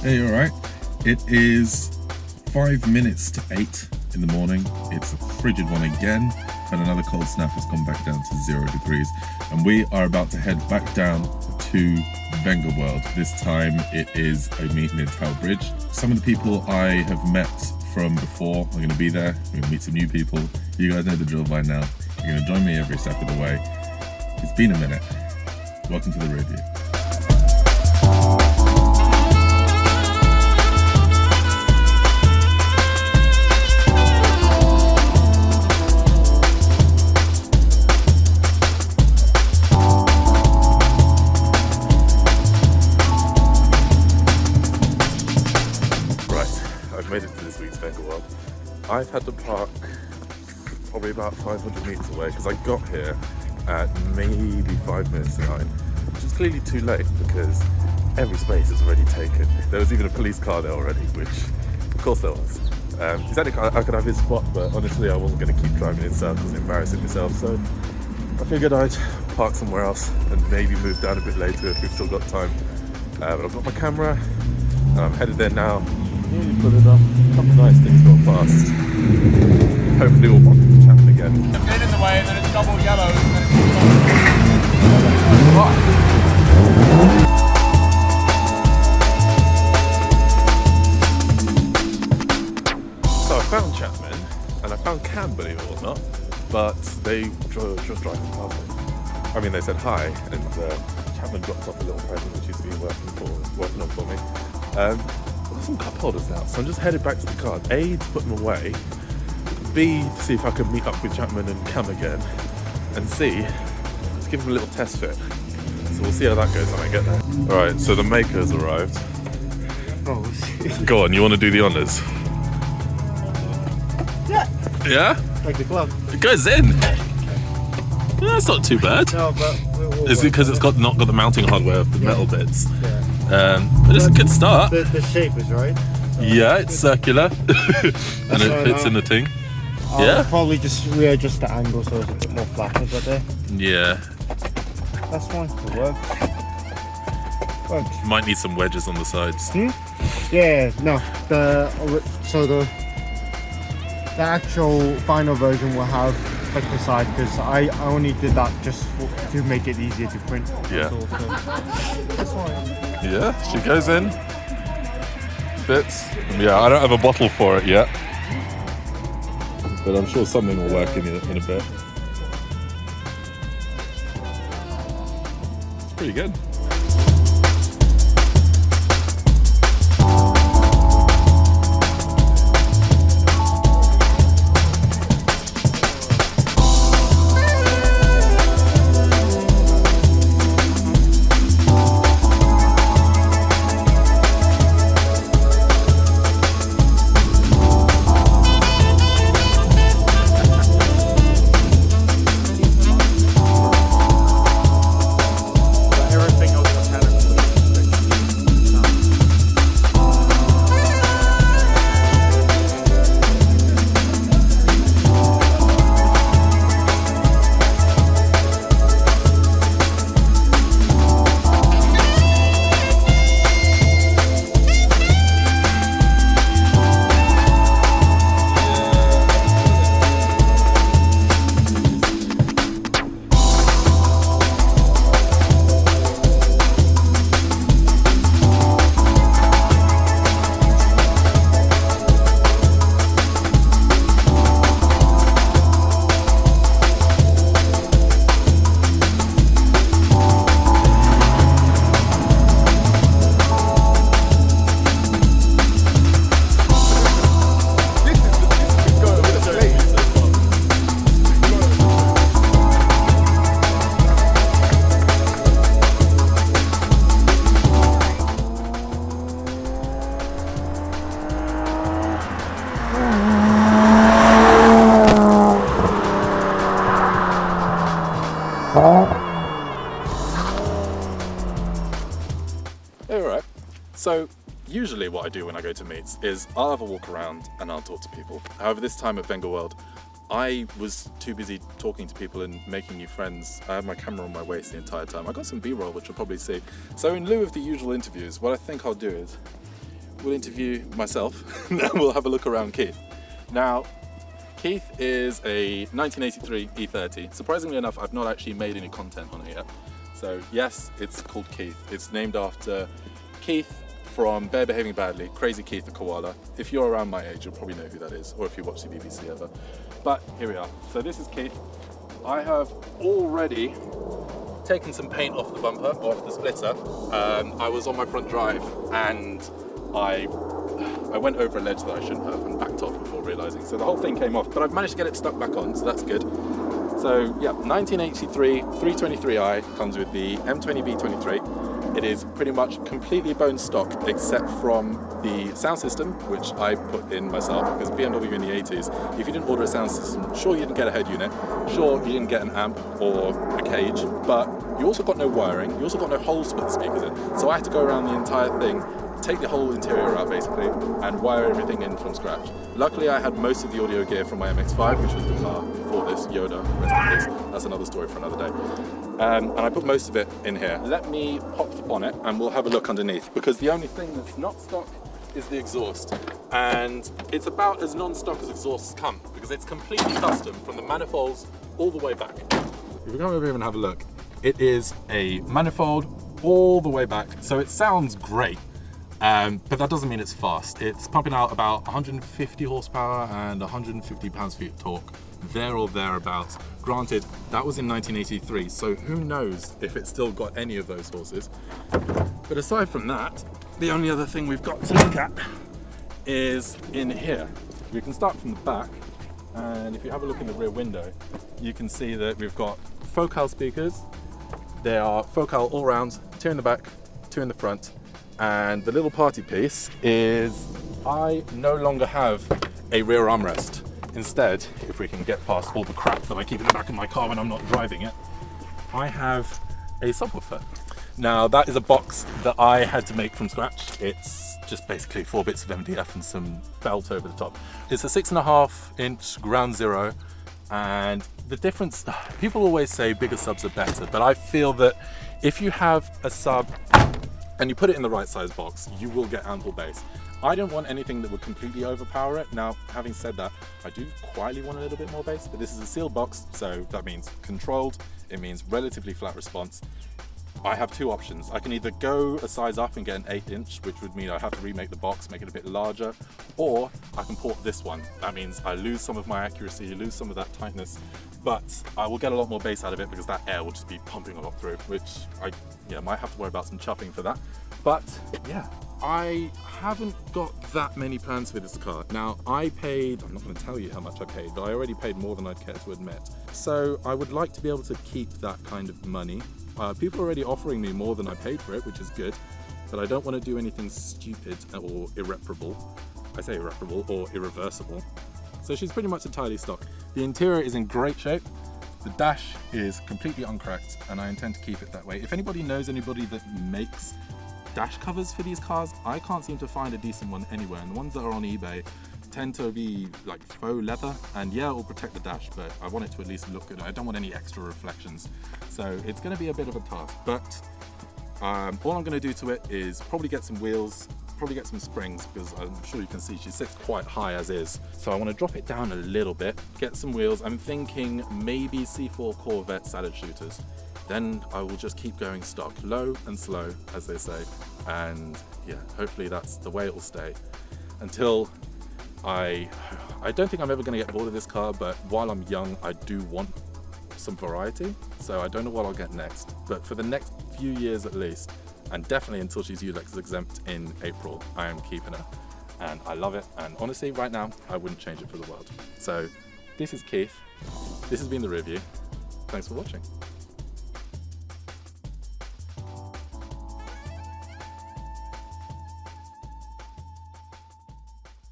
Hey, you alright? It is 5 minutes to 8 in the morning. It's a frigid one again, and another cold snap has gone back down to 0 degrees. And we are about to head back down to Vengaworld. This time it is a meet near Tower Bridge. Some of the people I have met from before are going to be there. We're going to meet some new people. You guys know the drill by now. You're going to join me every step of the way. It's been a minute. Welcome to the review. I've made it to this week's Vengaworld. I've had to park probably about 500 meters away because I got here at maybe 5 minutes to 9, which is clearly too late because every space is already taken. There was even a police car there already, which of course there was. He said I could have his spot, but honestly I wasn't going to keep driving in circles and embarrassing myself, so I figured I'd park somewhere else and maybe move down a bit later if we've still got time. But I've got my camera and I'm headed there now. Really put it up. A couple of nice things got past. Hopefully we'll bump into Chapman again. A bit in the way, and then it's double yellow, and then it's So I found Chapman, and I found Cam, believe it or not, but they just driving past me. I mean, they said hi, and Chapman dropped off a little present which he's been working on for me. I've got some cup holders now, so I'm just headed back to the car. A, to put them away. B, to see if I can meet up with Chapman and Cam again. And C, let's give them a little test fit. So we'll see how that goes when I get there. Alright, so the maker's arrived. Oh, Go on, you want to do the honours? yeah, Yeah? like the glove. It goes in! That's not too bad. No, but Is it because it's not got the mounting hardware of the metal bits? Yeah. But it's a good start. The shape is right. Yeah, it's circular. And it fits in the thing. I'll probably just readjust the angle so it's a bit more flattened right there. Yeah. That's fine. It works. Works. Might need some wedges on the sides. Yeah. No. The actual final version will have like the side because I only did that just to make it easier to print. Yeah. That's fine. Yeah, she goes in. Fits. Yeah, I don't have a bottle for it yet, but I'm sure something will work in a bit. It's pretty good. Alright, so usually what I do when I go to meets is I'll have a walk around and I'll talk to people. However, this time at Vengaworld, I was too busy talking to people and making new friends. I had my camera on my waist the entire time. I got some B-roll, which you'll probably see. So in lieu of the usual interviews, what I think I'll do is we'll interview myself and then we'll have a look around Keith. Now, Keith is a 1983 E30. Surprisingly enough, I've not actually made any content on it yet. So yes, it's called Keith. It's named after Keith from Bear Behaving Badly, Crazy Keith the koala. If you're around my age, you'll probably know who that is, or if you watch the BBC ever. But here we are. So this is Keith. I have already taken some paint off the bumper, off the splitter. I was on my front drive and I went over a ledge that I shouldn't have and backed off before realising. So the whole thing came off, but I've managed to get it stuck back on, so that's good. So yeah, 1983 323i comes with the M20B23. It is pretty much completely bone stock except from the sound system, which I put in myself because BMW in the 80s, if you didn't order a sound system, sure you didn't get a head unit, sure you didn't get an amp or a cage, but you also got no wiring, you also got no holes to put the speakers in. So I had to go around the entire thing, take the whole interior out basically, and wire everything in from scratch. Luckily I had most of the audio gear from my MX-5, which was the car before this, Yoda, rest in peace. That's another story for another day. And I put most of it in here. Let me pop the bonnet and we'll have a look underneath, because the only thing that's not stock is the exhaust. And it's about as non-stock as exhausts come, because it's completely custom from the manifolds all the way back. If we come over here and have a look, it is a manifold all the way back, so it sounds great. But that doesn't mean it's fast. It's pumping out about 150 horsepower and 150 pounds-feet of torque, there or thereabouts. Granted, that was in 1983, so who knows if it's still got any of those horses. But aside from that, the only other thing we've got to look at is in here. We can start from the back, and if you have a look in the rear window, you can see that we've got Focal speakers. They are Focal all round, 2 in the back, 2 in the front. And the little party piece is I no longer have a rear armrest. Instead, if we can get past all the crap that I keep in the back of my car when I'm not driving it, I have a subwoofer. Now that is a box that I had to make from scratch. It's just basically 4 bits of MDF and some felt over the top. It's a 6.5-inch ground zero, and the difference, people always say bigger subs are better, but I feel that if you have a sub and you put it in the right size box, you will get ample bass. I don't want anything that would completely overpower it. Now, having said that, I do quietly want a little bit more bass, but this is a sealed box, so that means controlled, it means relatively flat response. I have 2 options. I can either go a size up and get an 8-inch, which would mean I have to remake the box, make it a bit larger, or I can port this one. That means I lose some of my accuracy, lose some of that tightness, but I will get a lot more bass out of it because that air will just be pumping a lot through, which I might have to worry about some chuffing for that. But yeah, I haven't got that many plans for this car. Now I paid, I'm not going to tell you how much I paid, but I already paid more than I'd care to admit. So I would like to be able to keep that kind of money. People are already offering me more than I paid for it, which is good, but I don't want to do anything stupid or irreparable. I say irreparable or irreversible. So she's pretty much entirely stock. The interior is in great shape. The dash is completely uncracked, and I intend to keep it that way. If anybody knows anybody that makes dash covers for these cars, I can't seem to find a decent one anywhere, and the ones that are on eBay tend to be like faux leather, and yeah, it will protect the dash, but I want it to at least look good. I don't want any extra reflections, so it's going to be a bit of a task, but all I'm going to do to it is probably get some wheels, probably get some springs, because I'm sure you can see she sits quite high as is, so I want to drop it down a little bit, get some wheels. I'm thinking maybe C4 Corvette salad shooters. Then I will just keep going stock, low and slow, as they say, and yeah, hopefully that's the way it will stay until I don't think I'm ever going to get bored of this car, but while I'm young, I do want some variety, so I don't know what I'll get next. But for the next few years at least, and definitely until she's ULEX exempt in April, I am keeping her. And I love it, and honestly, right now, I wouldn't change it for the world. So, this is Keith. This has been the review. Thanks for watching.